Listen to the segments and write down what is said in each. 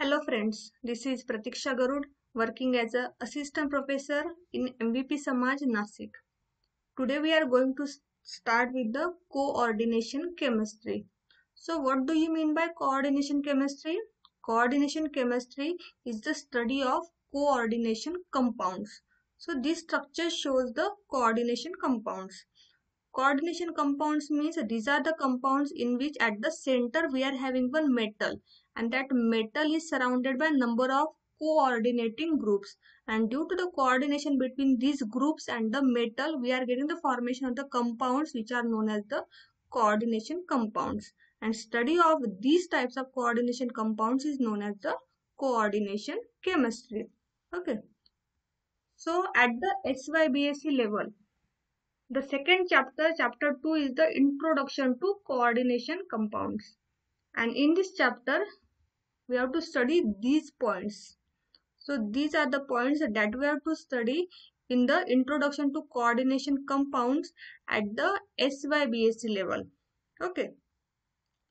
Hello friends, this is Pratiksha Garud working as a assistant professor in MVP Samaj Nasik. Today we are going to start with the coordination chemistry. So what do you mean by coordination chemistry? Coordination chemistry is the study of coordination compounds. So this structure shows the coordination compounds. Coordination compounds means these are the compounds in which at the center we are having one metal, and that metal is surrounded by a number of coordinating groups, and due to the coordination between these groups and the metal we are getting the formation of the compounds which are known as the coordination compounds, and study of these types of coordination compounds is known as the coordination chemistry. Okay, so at the SYBSc level, the second chapter, chapter 2, is the introduction to coordination compounds. And in this chapter, we have to study these points. So these are the points that we have to study in the introduction to coordination compounds at the SYBSc level. Okay.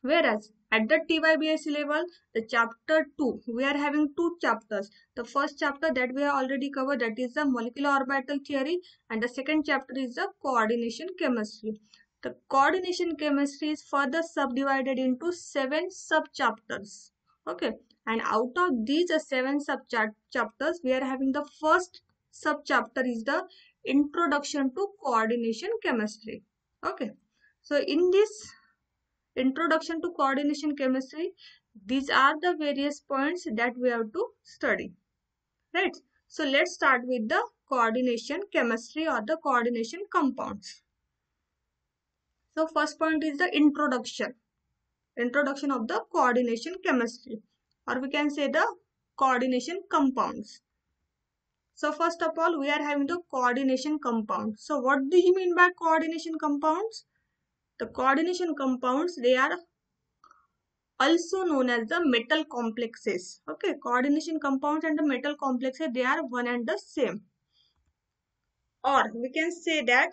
Whereas at the TYBSc level, the chapter 2, we are having two chapters. The first chapter that we have already covered, that is the molecular orbital theory, and the second chapter is the coordination chemistry. The coordination chemistry is further subdivided into 7 sub-chapters. Okay, and out of these 7 sub-chapters, we are having the first sub-chapter is the introduction to coordination chemistry. Okay, so in this introduction to coordination chemistry, these are the various points that we have to study, right? So let's start with the coordination chemistry or the coordination compounds. So first point is the introduction of the coordination chemistry, or we can say the coordination compounds. So first of all, we are having the coordination compounds. So what do you mean by coordination compounds? The coordination compounds, they are also known as the metal complexes. Okay, coordination compounds and the metal complexes, they are one and the same. Or we can say that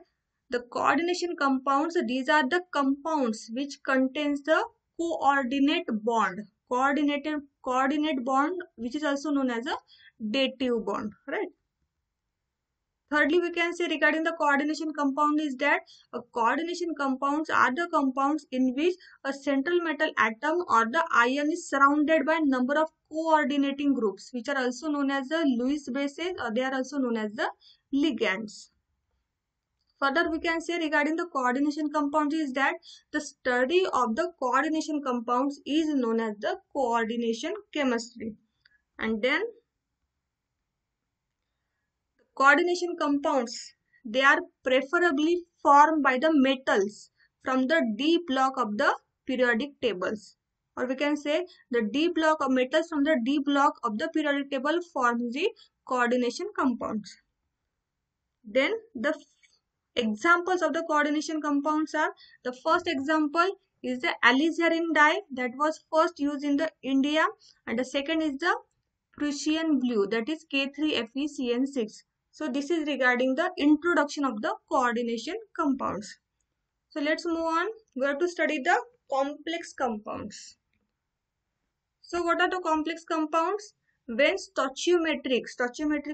the coordination compounds, these are the compounds which contains the coordinate bond. Coordinate bond, which is also known as a dative bond, right? Thirdly, we can say regarding the coordination compound is that coordination compounds are the compounds in which a central metal atom or the ion is surrounded by a number of coordinating groups, which are also known as the Lewis bases, or they are also known as the ligands. Further, we can say regarding the coordination compounds is that the study of the coordination compounds is known as the coordination chemistry. And then coordination compounds, they are preferably formed by the metals from the D block of the periodic tables. Or we can say the D block of metals from the D block of the periodic table forms the coordination compounds. Then the examples of the coordination compounds are, the first example is the alizarin dye that was first used in the India, and the second is the Prussian blue, that is K3FeCN6. So this is regarding the introduction of the coordination compounds. So let's move on. We have to study the complex compounds. So what are the complex compounds? When stoichiometric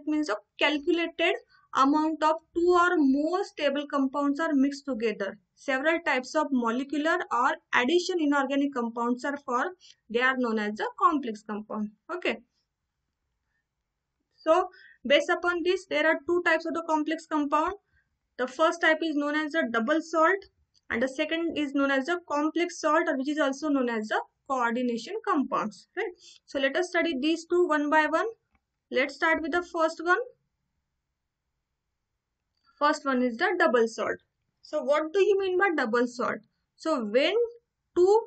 means a calculated amount of 2 or more stable compounds are mixed together. Several types of molecular or addition inorganic compounds are formed. They are known as the complex compound. Okay. So based upon this, there are two types of the complex compound. The first type is known as the double salt, and the second is known as the complex salt, or which is also known as the coordination compounds, right? So let us study these two one by one. Let's start with the first one. First one is the double salt. So what do you mean by double salt? So when two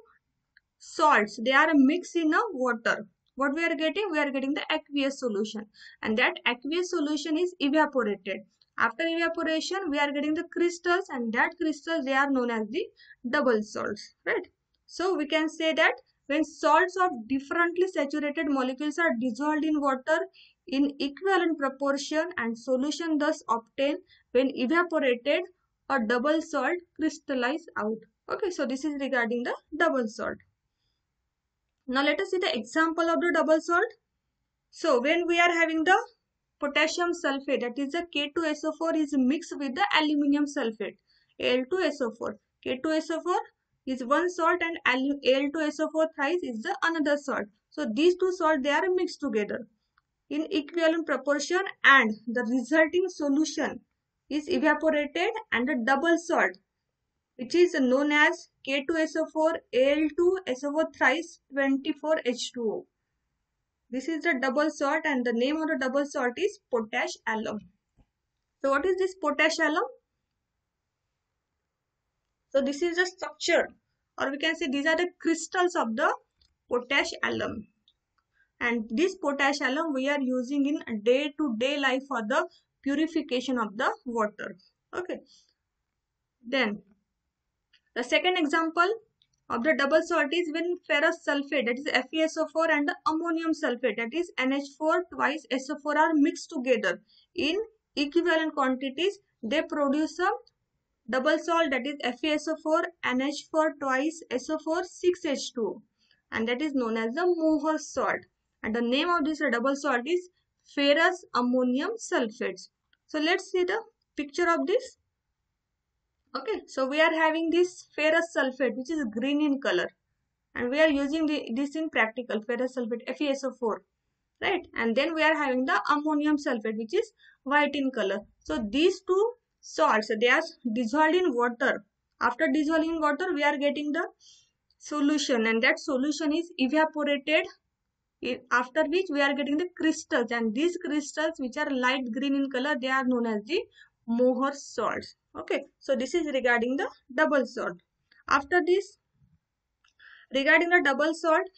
salts, they are mixed in a water, what we are getting? We are getting the aqueous solution, and that aqueous solution is evaporated. After evaporation, we are getting the crystals, and that crystals, they are known as the double salts, right? So we can say that when salts of differently saturated molecules are dissolved in water in equivalent proportion and solution thus obtained, when evaporated, a double salt crystallize out. Okay, so this is regarding the double salt. Now let us see the example of the double salt. So when we are having the potassium sulfate, that is the K2SO4 is mixed with the aluminium sulfate, Al2SO4. K2SO4 is one salt and Al2SO4 thrice is the another salt. So these two salts, they are mixed together in equivalent proportion and the resulting solution is evaporated and the double salt, which is known as K2SO4 Al2SO4 thrice 24H2O. This is the double salt and the name of the double salt is potash alum. So what is this potash alum? So this is the structure, or we can say these are the crystals of the potash alum. And this potash alum we are using in day-to-day life for the purification of the water. Okay. Then the second example of the double salt is when ferrous sulfate, that is FeSO4, and the ammonium sulfate, that is NH4 twice SO4 are mixed together in equivalent quantities. They produce a double salt, that is FeSO4 NH4 twice SO4 6H2O, and that is known as the Mohr salt. And the name of this double salt is ferrous ammonium sulfates. So let's see the picture of this. Okay, so we are having this ferrous sulfate, which is green in color, and we are using this in practical, ferrous sulfate FeSO4, right? And then we are having the ammonium sulfate, which is white in color. So these two salts, they are dissolved in water. After dissolving in water, we are getting the solution, and that solution is evaporated, after which we are getting the crystals, and these crystals, which are light green in color, they are known as the Mohr salts. Okay, so this is regarding the double salt. After this, regarding the double salt,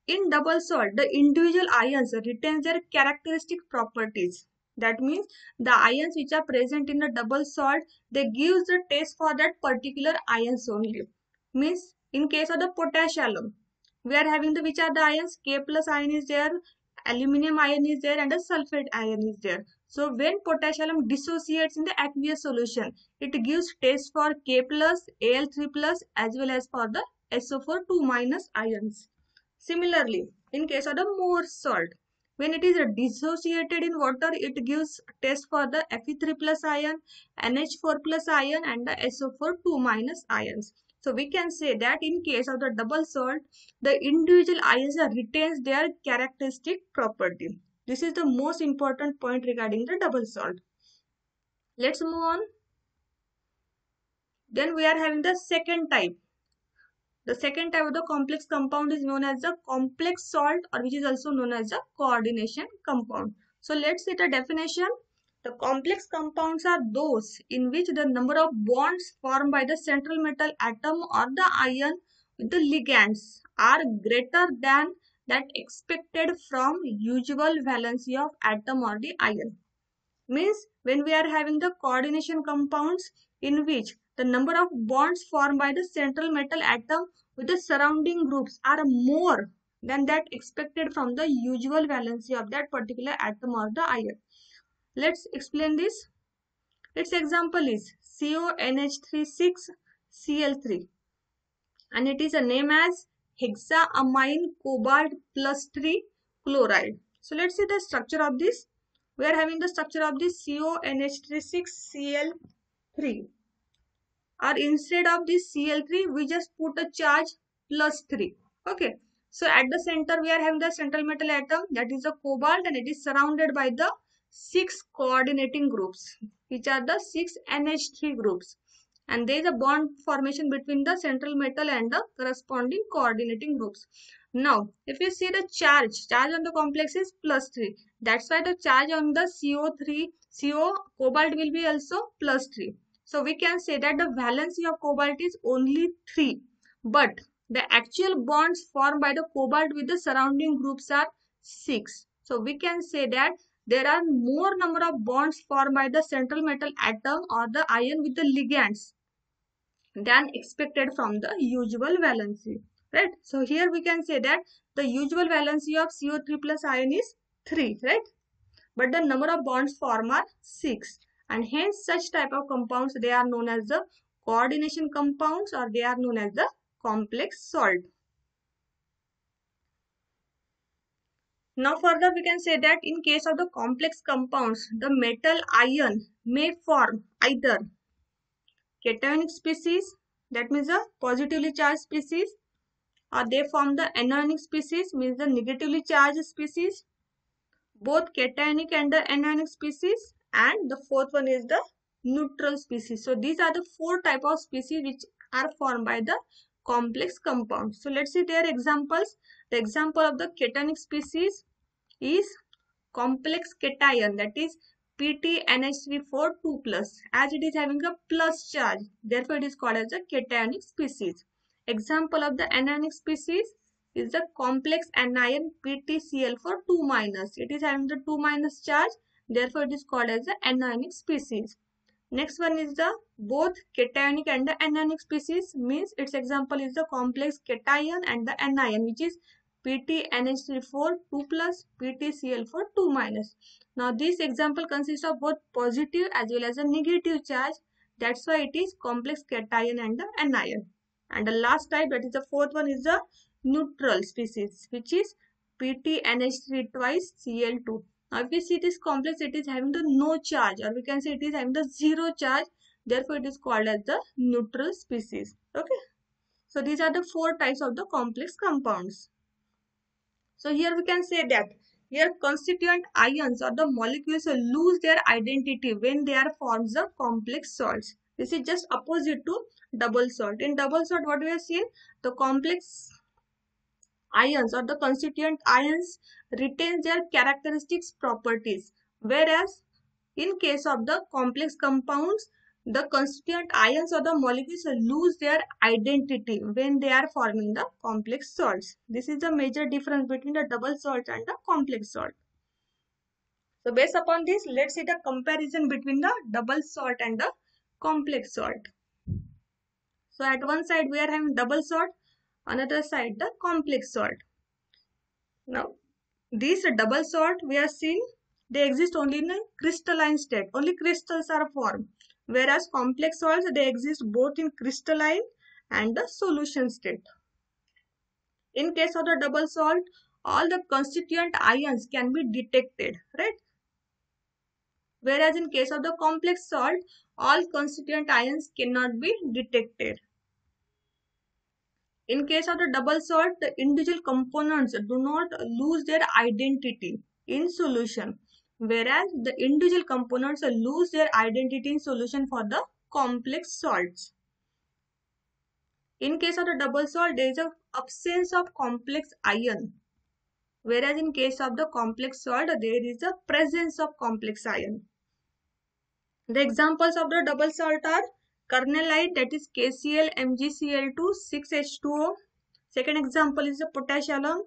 in double salt, the individual ions retain their characteristic properties. That means the ions which are present in the double salt, they give the taste for that particular ions only. Means in case of the potash alum, we are having the which are the ions? K plus ion is there, aluminium ion is there, and the sulfate ion is there. So when potash alum dissociates in the aqueous solution, it gives taste for K plus, Al3 plus, as well as for the SO4 2 minus ions. Similarly, in case of the Mohr salt, when it is dissociated in water, it gives taste for the Fe3 plus ion, NH4 plus ion, and the SO4 2 minus ions. So we can say that in case of the double salt, the individual ions retains their characteristic property. This is the most important point regarding the double salt. Let's move on. Then we are having the second type. The second type of the complex compound is known as the complex salt, or which is also known as the coordination compound. So let's see the definition. The complex compounds are those in which the number of bonds formed by the central metal atom or the ion with the ligands are greater than that expected from usual valency of atom or the ion. Means when we are having the coordination compounds in which the number of bonds formed by the central metal atom with the surrounding groups are more than that expected from the usual valency of that particular atom or the ion. Let's explain this. Its example is CONH36Cl3, and it is a name as hexaamine cobalt plus 3 chloride. So let's see the structure of this. We are having the structure of this CONH36Cl3, or instead of this Cl3 we just put a charge plus 3. Okay, so at the center we are having the central metal atom, that is the cobalt, and it is surrounded by the 6 coordinating groups, which are the 6 NH3 groups, and there is a bond formation between the central metal and the corresponding coordinating groups. Now if you see the charge on the complex is plus 3, that's why the charge on the CO cobalt will be also plus 3. So we can say that the valency of cobalt is only 3, but the actual bonds formed by the cobalt with the surrounding groups are 6. So we can say that there are more number of bonds formed by the central metal atom or the ion with the ligands than expected from the usual valency, right? So here we can say that the usual valency of CO3 plus ion is 3, right? But the number of bonds formed are 6, and hence such type of compounds, they are known as the coordination compounds, or they are known as the complex salt. Now further we can say that in case of the complex compounds, the metal ion may form either cationic species, that means a positively charged species, or they form the anionic species, means the negatively charged species, both cationic and the anionic species, and the fourth one is the neutral species. So these are the four type of species which are formed by the complex compounds. So let's see their examples. The example of the cationic species is complex cation, that is PtNH3 2+, as it is having a plus charge, therefore it is called as a cationic species. Example of the anionic species is the complex anion PtCl4 2-, it is having the 2- charge, therefore it is called as the anionic species. Next one is the both cationic and the anionic species, means its example is the complex cation and the anion, which is PtNH3 2+, PtCl4 2-. Now this example consists of both positive as well as a negative charge. That's why it is complex cation and the anion. And the last type, that is the fourth one, is the neutral species, which is PtNH3 twice Cl2. Now if we see this complex, it is having the no charge, or we can say it is having the zero charge. Therefore it is called as the neutral species. Okay. So these are the four types of the complex compounds. So here we can say that here constituent ions or the molecules lose their identity when they are forms of complex salts. This is just opposite to double salt. In double salt, what we have seen, the complex ions or the constituent ions retain their characteristics properties, whereas in case of the complex compounds, the constituent ions or the molecules lose their identity when they are forming the complex salts. This is the major difference between the double salt and the complex salt. So based upon this, let's see the comparison between the double salt and the complex salt. So at one side we are having double salt, another side the complex salt. Now these double salt we are seeing, they exist only in a crystalline state, only crystals are formed, whereas complex salts, they exist both in crystalline and the solution state. In case of the double salt, all the constituent ions can be detected, right? Whereas in case of the complex salt, all constituent ions cannot be detected. In case of the double salt, the individual components do not lose their identity in solution, whereas the individual components lose their identity in solution for the complex salts. In case of the double salt, there is an absence of complex ion, whereas in case of the complex salt, there is a presence of complex ion. The examples of the double salt are kernelite, that is KCl MgCl2 6H2O. Second example is the potash alum,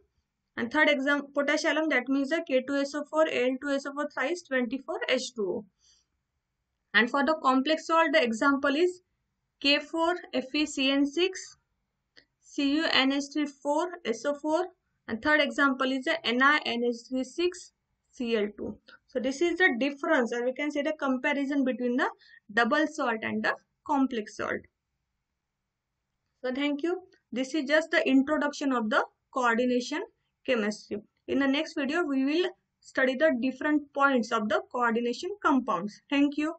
and third example potash alum, that means the K2SO4 Al2SO4 thrice 24H2O. And for the complex salt, the example is K4FeCN6 CuNH3 and third example is the NiNH3 Cl2. So this is the difference, or we can say the comparison between the double salt and the complex salt. So thank you. This is just the introduction of the coordination chemistry. In the next video, we will study the different points of the coordination compounds. Thank you.